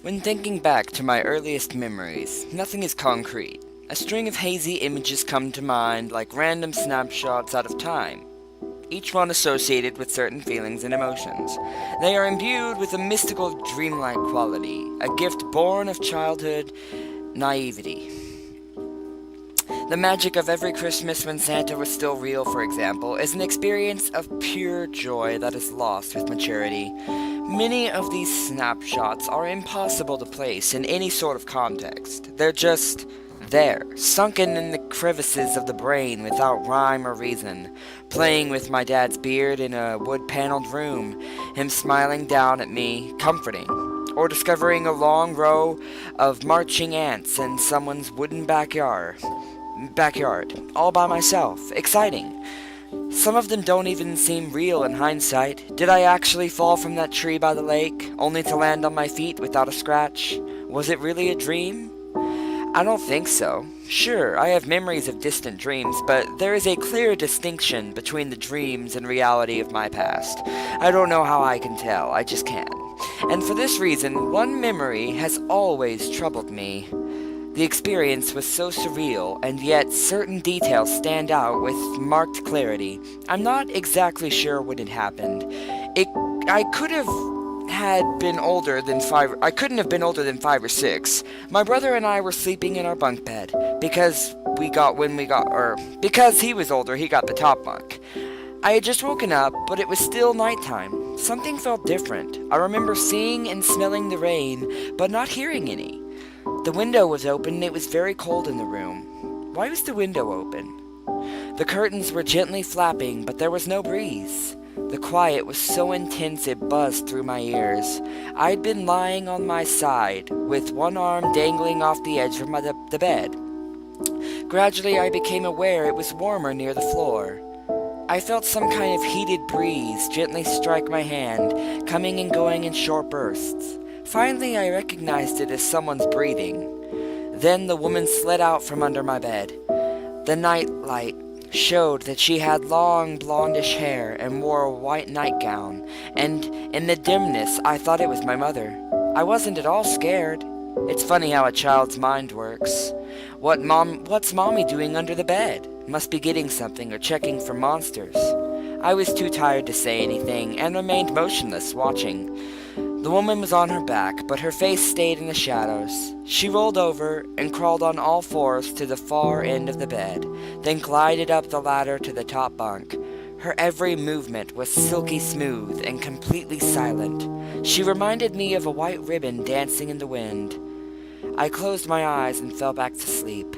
When thinking back to my earliest memories, nothing is concrete. A string of hazy images come to mind like random snapshots out of time, each one associated with certain feelings and emotions. They are imbued with a mystical, dreamlike quality, a gift born of childhood naivety. The magic of every Christmas when Santa was still real, for example, is an experience of pure joy that is lost with maturity. Many of these snapshots are impossible to place in any sort of context. They're just there, sunken in the crevices of the brain without rhyme or reason. Playing with my dad's beard in a wood paneled room, him smiling down at me, comforting. Or discovering a long row of marching ants in someone's wooden backyard, all by myself. Exciting. Some of them don't even seem real in hindsight. Did I actually fall from that tree by the lake, only to land on my feet without a scratch? Was it really a dream? I don't think so. Sure, I have memories of distant dreams, but there is a clear distinction between the dreams and reality of my past. I don't know how I can tell, I just can. And for this reason, one memory has always troubled me. The experience was so surreal, and yet certain details stand out with marked clarity. I'm not exactly sure when it happened. I could have had been older than five. I couldn't have been older than 5 or 6. My brother and I were sleeping in our bunk bed because because he was older, he got the top bunk. I had just woken up, but it was still nighttime. Something felt different. I remember seeing and smelling the rain, but not hearing any. The window was open and it was very cold in the room. Why was the window open? The curtains were gently flapping, but there was no breeze. The quiet was so intense it buzzed through my ears. I'd been lying on my side, with one arm dangling off the edge of the bed. Gradually I became aware it was warmer near the floor. I felt some kind of heated breeze gently strike my hand, coming and going in short bursts. Finally, I recognized it as someone's breathing. Then the woman slid out from under my bed. The night light showed that she had long blondish hair and wore a white nightgown, and in the dimness I thought it was my mother. I wasn't at all scared. It's funny how a child's mind works. What's Mommy doing under the bed? Must be getting something or checking for monsters. I was too tired to say anything and remained motionless, watching. The woman was on her back, but her face stayed in the shadows. She rolled over and crawled on all fours to the far end of the bed, then glided up the ladder to the top bunk. Her every movement was silky smooth and completely silent. She reminded me of a white ribbon dancing in the wind. I closed my eyes and fell back to sleep.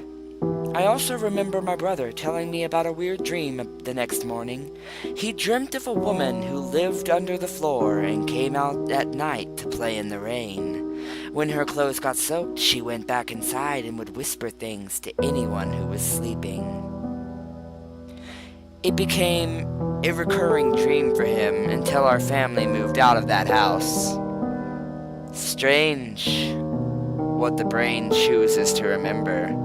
I also remember my brother telling me about a weird dream the next morning. He dreamt of a woman who lived under the floor and came out at night to play in the rain. When her clothes got soaked, she went back inside and would whisper things to anyone who was sleeping. It became a recurring dream for him until our family moved out of that house. Strange what the brain chooses to remember.